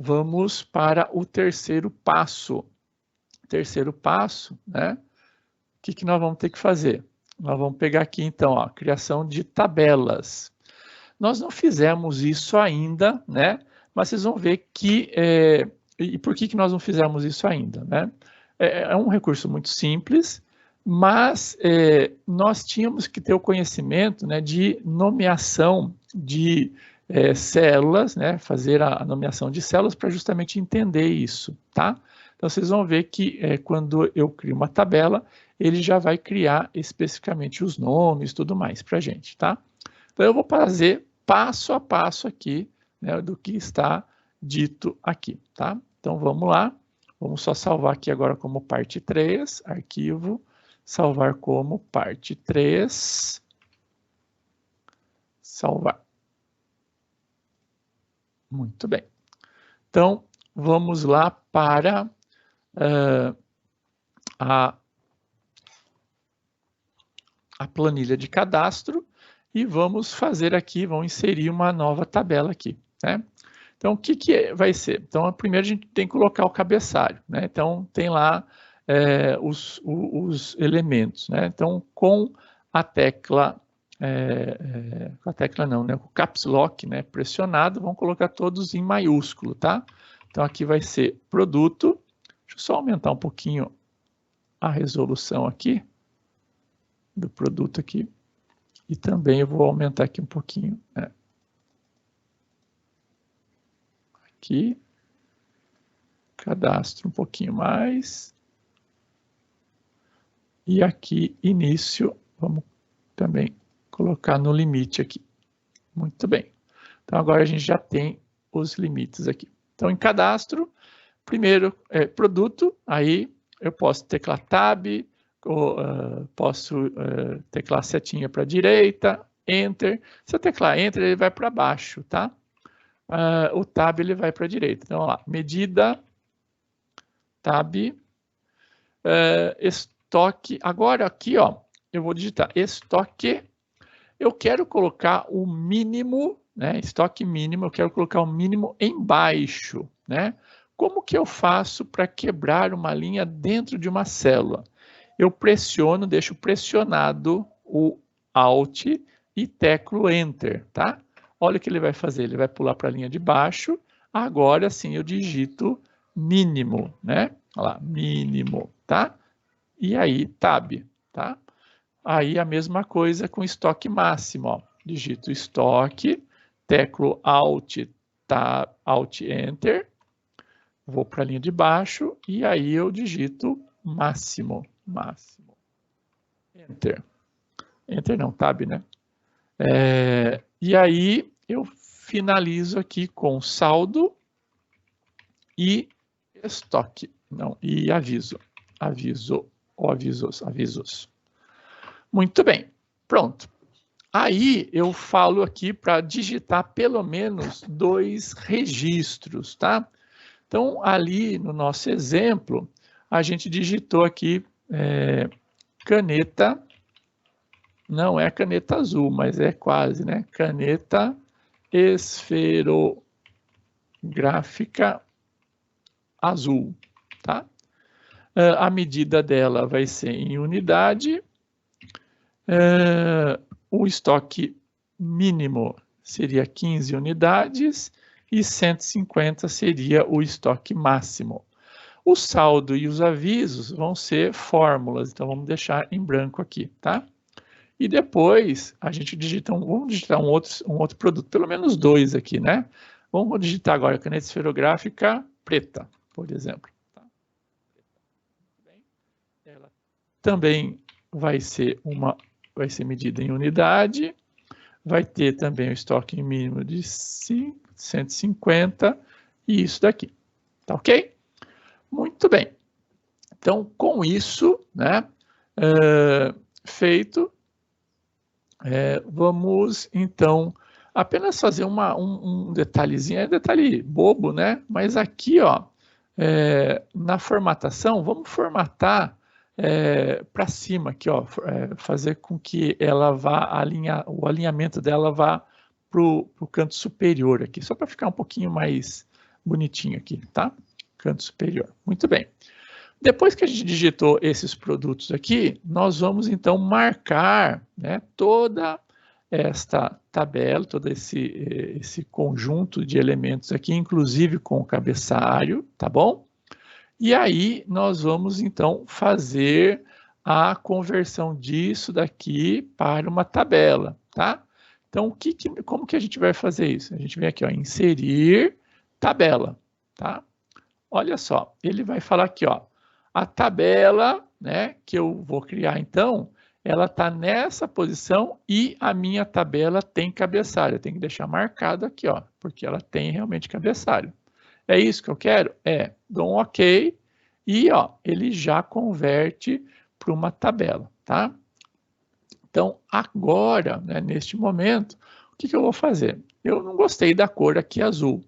vamos para o terceiro passo. Terceiro passo, né? O que nós vamos ter que fazer? Nós vamos pegar aqui, então, ó, criação de tabelas. Nós não fizemos isso ainda, né? Mas vocês vão ver que... e por que nós não fizemos isso ainda, né? É um recurso muito simples, mas nós tínhamos que ter o conhecimento, né, de nomeação de células, né? Fazer a nomeação de células para justamente entender isso, tá? Então, vocês vão ver que quando eu crio uma tabela, ele já vai criar especificamente os nomes e tudo mais para a gente, tá? Então, eu vou fazer passo a passo aqui, né, do que está dito aqui, tá? Então, vamos lá. Vamos só salvar aqui agora como parte 3, arquivo, salvar como parte 3, salvar. Muito bem. Então, vamos lá para a planilha de cadastro e vamos fazer aqui, vamos inserir uma nova tabela aqui, né? Então, o que vai ser? Então, primeiro a gente tem que colocar o cabeçário, né? Então, tem lá os elementos, né? Então, com a tecla, com a tecla não, né? Com o caps lock, né? Pressionado, vamos colocar todos em maiúsculo, tá? Então, aqui vai ser produto. Deixa eu só aumentar um pouquinho a resolução aqui do produto aqui. E também eu vou aumentar aqui um pouquinho, né? Aqui, cadastro um pouquinho mais. E aqui, início, vamos também colocar no limite aqui. Muito bem. Então, agora a gente já tem os limites aqui. Então, em cadastro, primeiro produto, aí eu posso teclar Tab, ou, posso teclar setinha para a direita, Enter. Se eu teclar Enter, ele vai para baixo, tá? O Tab ele vai para a direita. Então, vamos lá, medida, Tab, estoque. Agora aqui, ó, eu vou digitar estoque. Eu quero colocar o mínimo, né? Estoque mínimo, eu quero colocar o mínimo embaixo, né? Como que eu faço para quebrar uma linha dentro de uma célula? Eu pressiono, deixo pressionado o Alt e teclo Enter, tá? Olha o que ele vai fazer, ele vai pular para a linha de baixo. Agora sim eu digito mínimo, né? Olha lá, mínimo, tá? E aí, Tab, tá? Aí a mesma coisa com estoque máximo, ó. Digito estoque, teclo Alt, Alt Enter, vou para a linha de baixo e aí eu digito máximo, máximo. Enter. Enter não, Tab, né? E aí eu finalizo aqui com saldo e estoque, não, e aviso, avisos. Muito bem, pronto. Aí eu falo aqui para digitar pelo menos 2 registros, tá? Então, ali no nosso exemplo, a gente digitou aqui caneta, não é caneta azul, mas é quase, né? Caneta esferográfica azul, tá? A medida dela vai ser em unidade. O estoque mínimo seria 15 unidades e 150 seria o estoque máximo. O saldo e os avisos vão ser fórmulas, então vamos deixar em branco aqui, tá? E depois a gente digita, vamos digitar um outro produto, pelo menos 2 aqui, né? Vamos digitar agora caneta esferográfica preta, por exemplo. Tá? Ela também vai ser medida em unidade, vai ter também o estoque mínimo de 150 e isso daqui, tá ok? Muito bem. Então, com isso, né, feito, vamos, então, apenas fazer um detalhezinho, é detalhe bobo, né? Mas aqui, ó, na formatação, vamos formatar para cima aqui, ó, fazer com que ela vá o alinhamento dela vá para o canto superior aqui, só para ficar um pouquinho mais bonitinho aqui, tá? Canto superior. Muito bem. Depois que a gente digitou esses produtos aqui, nós vamos então marcar, né, toda esta tabela, todo esse conjunto de elementos aqui, inclusive com o cabeçalho, tá bom? E aí nós vamos então fazer a conversão disso daqui para uma tabela, tá? Então, como que a gente vai fazer isso? A gente vem aqui, ó, inserir tabela, tá? Olha só, ele vai falar aqui, ó, a tabela, né, que eu vou criar então, ela está nessa posição e a minha tabela tem cabeçalho. Eu tenho que deixar marcado aqui, ó, porque ela tem realmente cabeçalho. É isso que eu quero? É. Dou um OK e, ó, ele já converte para uma tabela, tá? Então, agora, né, neste momento, o que eu vou fazer? Eu não gostei da cor aqui azul.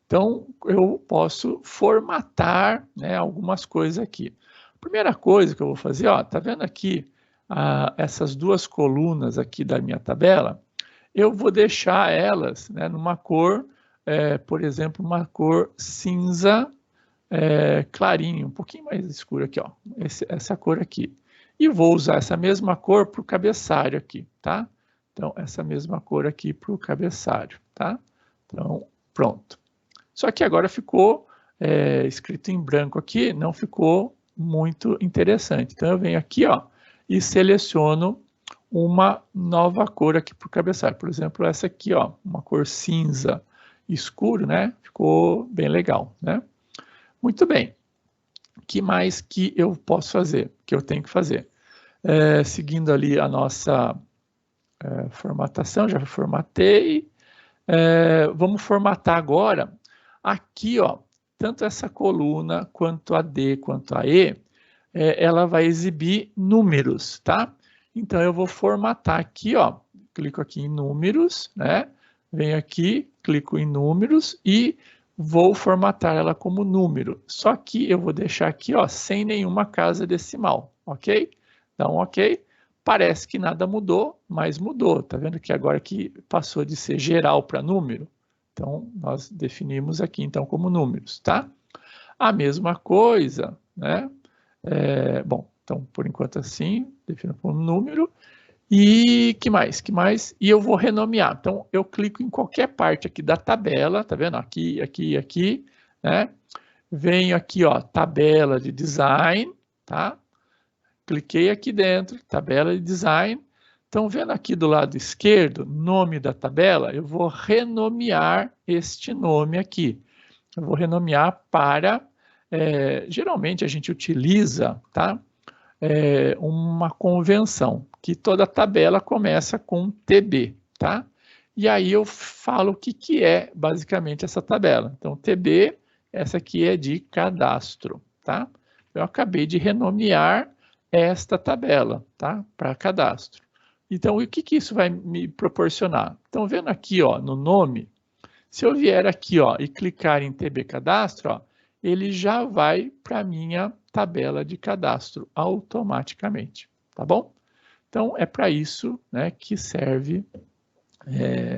Então, eu posso formatar, né, algumas coisas aqui. A primeira coisa que eu vou fazer, ó, tá vendo aqui essas duas colunas aqui da minha tabela? Eu vou deixar elas, né, numa cor, por exemplo, uma cor cinza clarinho, um pouquinho mais escuro aqui, ó, essa cor aqui. E vou usar essa mesma cor para o cabeçalho aqui, tá? Então, essa mesma cor aqui para o cabeçalho, tá? Então, pronto. Só que agora ficou escrito em branco aqui, não ficou muito interessante. Então, eu venho aqui, ó, e seleciono uma nova cor aqui para o cabeçalho. Por exemplo, essa aqui, ó, uma cor cinza escuro, né? Ficou bem legal, né? Muito bem. O que mais que eu posso fazer? Que eu tenho que fazer? Seguindo ali a nossa formatação, já formatei. Vamos formatar agora aqui, ó, tanto essa coluna quanto a D quanto a E, ela vai exibir números, tá? Então eu vou formatar aqui, ó, clico aqui em números, né? Venho aqui, clico em números e vou formatar ela como número. Só que eu vou deixar aqui, ó, sem nenhuma casa decimal, ok? Dá um ok. Parece que nada mudou, mas mudou. Tá vendo que agora que passou de ser geral para número? Então, nós definimos aqui, então, como números, tá? A mesma coisa, né? Bom, então, por enquanto assim, defino como número. E que mais? Que mais? E eu vou renomear. Então, eu clico em qualquer parte aqui da tabela, tá vendo? Aqui, aqui, aqui, né? Venho aqui, ó, tabela de design, tá? Cliquei aqui dentro, tabela de design. Então, vendo aqui do lado esquerdo, nome da tabela, eu vou renomear este nome aqui. Eu vou renomear para, geralmente a gente utiliza, tá? Uma convenção, que toda tabela começa com TB, tá? E aí eu falo o que é basicamente essa tabela. Então, TB, essa aqui é de cadastro, tá? Eu acabei de renomear esta tabela, tá? Para cadastro. Então, o que isso vai me proporcionar? Então, vendo aqui, ó, no nome, se eu vier aqui, ó, e clicar em TB cadastro, ó, ele já vai para a minha tabela de cadastro automaticamente, tá bom? Então, é para isso, né, que serve,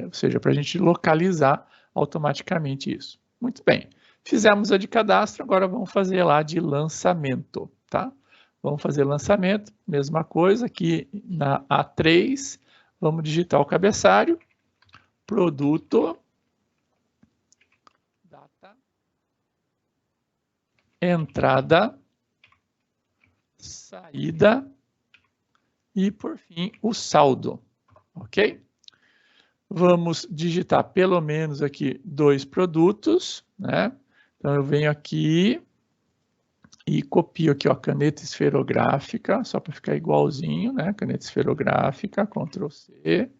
ou seja, para a gente localizar automaticamente isso. Muito bem, fizemos a de cadastro, agora vamos fazer lá de lançamento, tá? Vamos fazer lançamento, mesma coisa, aqui na A3, vamos digitar o cabeçalho, produto, data, entrada, saída e, por fim, o saldo, ok? Vamos digitar pelo menos aqui 2 produtos, né? Então, eu venho aqui e copio aqui, ó, caneta esferográfica, só para ficar igualzinho, né? Caneta esferográfica, Ctrl C.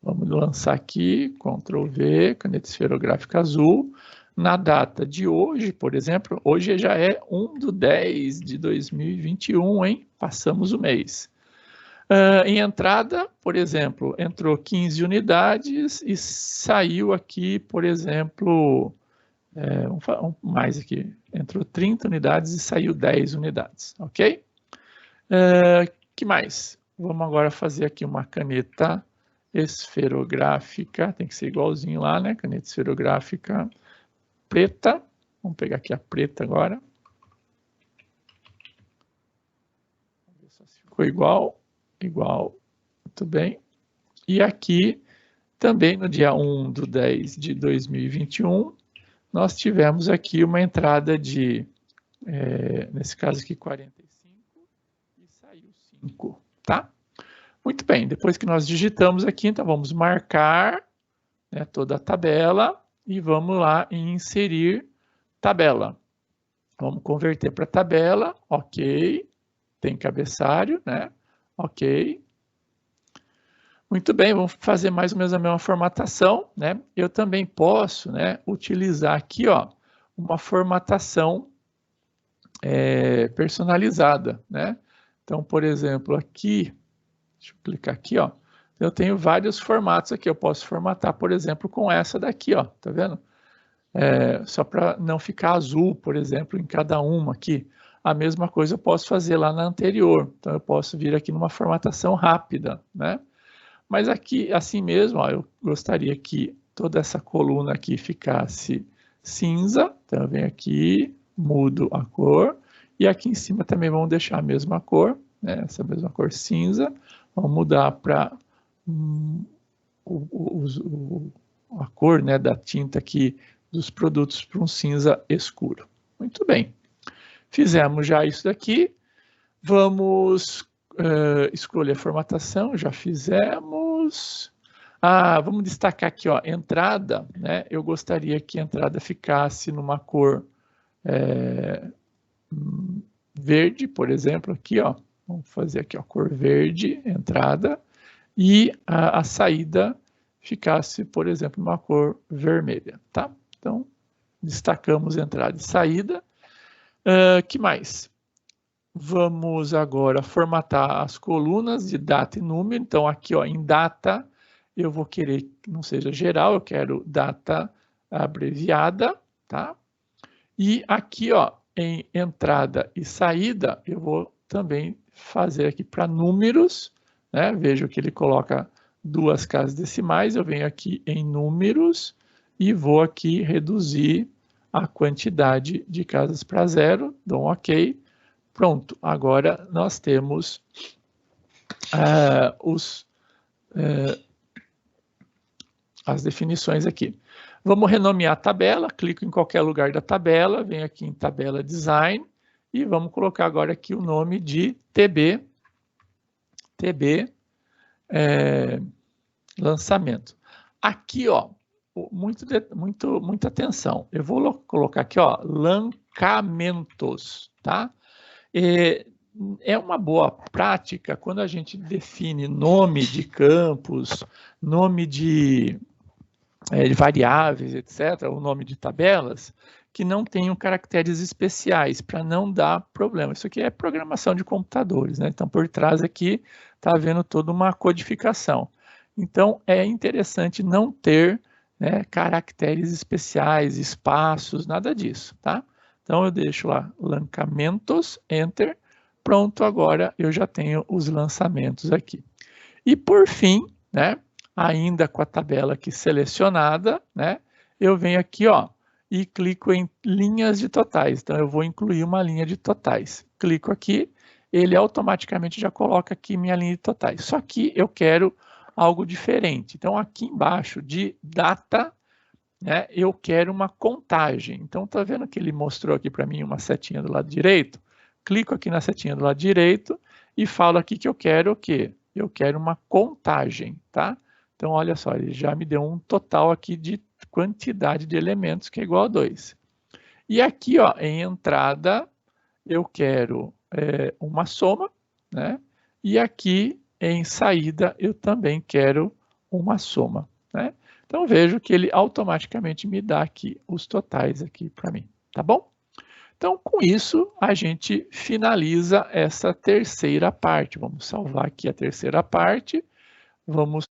Vamos lançar aqui, Ctrl V, caneta esferográfica azul. Na data de hoje, por exemplo, hoje já é 1/10/2021, hein? Passamos o mês. Em entrada, por exemplo, entrou 15 unidades e saiu aqui, por exemplo, mais aqui, entrou 30 unidades e saiu 10 unidades, ok? Que mais? Vamos agora fazer aqui uma caneta esferográfica, tem que ser igualzinho lá, né? Caneta esferográfica preta. Vamos pegar aqui a preta agora. Vamos ver se ficou igual. Igual. Muito bem. E aqui, também no dia 1/10 de 2021, nós tivemos aqui uma entrada de, nesse caso aqui, 45 e saiu 5, tá? Muito bem, depois que nós digitamos aqui, então vamos marcar, né, toda a tabela e vamos lá em inserir tabela. Vamos converter para tabela, ok, tem cabeçalho, né? Ok. Muito bem, vamos fazer mais ou menos a mesma formatação, né? Eu também posso, né, utilizar aqui, ó, uma formatação personalizada, né? Então, por exemplo, aqui, deixa eu clicar aqui, ó, eu tenho vários formatos aqui, eu posso formatar, por exemplo, com essa daqui, ó, tá vendo? Só para não ficar azul, por exemplo, em cada uma aqui. A mesma coisa eu posso fazer lá na anterior, então eu posso vir aqui numa formatação rápida, né? Mas aqui, assim mesmo, ó, eu gostaria que toda essa coluna aqui ficasse cinza. Então, eu venho aqui, mudo a cor. E aqui em cima também vamos deixar a mesma cor, né? Essa mesma cor cinza. Vamos mudar para a cor, né, da tinta aqui dos produtos para um cinza escuro. Muito bem. Fizemos já isso daqui. Vamos escolher a formatação, já fizemos. Vamos destacar aqui, ó, entrada, né? Eu gostaria que a entrada ficasse numa cor verde, por exemplo, aqui, ó. Vamos fazer aqui, ó, cor verde, entrada, e a saída ficasse, por exemplo, numa cor vermelha, tá? Então, destacamos entrada e saída. Que mais? Vamos agora formatar as colunas de data e número. Então, aqui, ó, em data, eu vou querer que não seja geral, eu quero data abreviada, tá? E aqui, ó, em entrada e saída, eu vou também fazer aqui para números, né? Vejo que ele coloca 2 casas decimais, eu venho aqui em números e vou aqui reduzir a quantidade de casas para 0, dou um OK. Pronto, agora nós temos as definições aqui. Vamos renomear a tabela, clico em qualquer lugar da tabela, venho aqui em tabela design e vamos colocar agora aqui o nome de TB lançamento. Aqui, ó, muita atenção. Eu vou colocar aqui, ó, lancamentos, tá? É uma boa prática quando a gente define nome de campos, nome de variáveis, etc., o nome de tabelas, que não tenham caracteres especiais, para não dar problema. Isso aqui é programação de computadores, né? Então, por trás aqui, está havendo toda uma codificação. Então, é interessante não ter, né, caracteres especiais, espaços, nada disso, tá? Então, eu deixo lá, lançamentos, Enter. Pronto, agora eu já tenho os lançamentos aqui. E, por fim, né, ainda com a tabela aqui selecionada, né, eu venho aqui, ó, e clico em linhas de totais. Então, eu vou incluir uma linha de totais. Clico aqui, ele automaticamente já coloca aqui minha linha de totais. Só que eu quero algo diferente. Então, aqui embaixo de data, né, eu quero uma contagem. Então, tá vendo que ele mostrou aqui para mim uma setinha do lado direito? Clico aqui na setinha do lado direito e falo aqui que eu quero o quê? Eu quero uma contagem, tá? Então, olha só, ele já me deu um total aqui de quantidade de elementos que é igual a 2. E aqui, ó, em entrada, eu quero uma soma, né? E aqui em saída, eu também quero uma soma, né? Então, vejo que ele automaticamente me dá aqui os totais aqui para mim, tá bom? Então, com isso, a gente finaliza essa terceira parte. Vamos salvar aqui a terceira parte. Vamos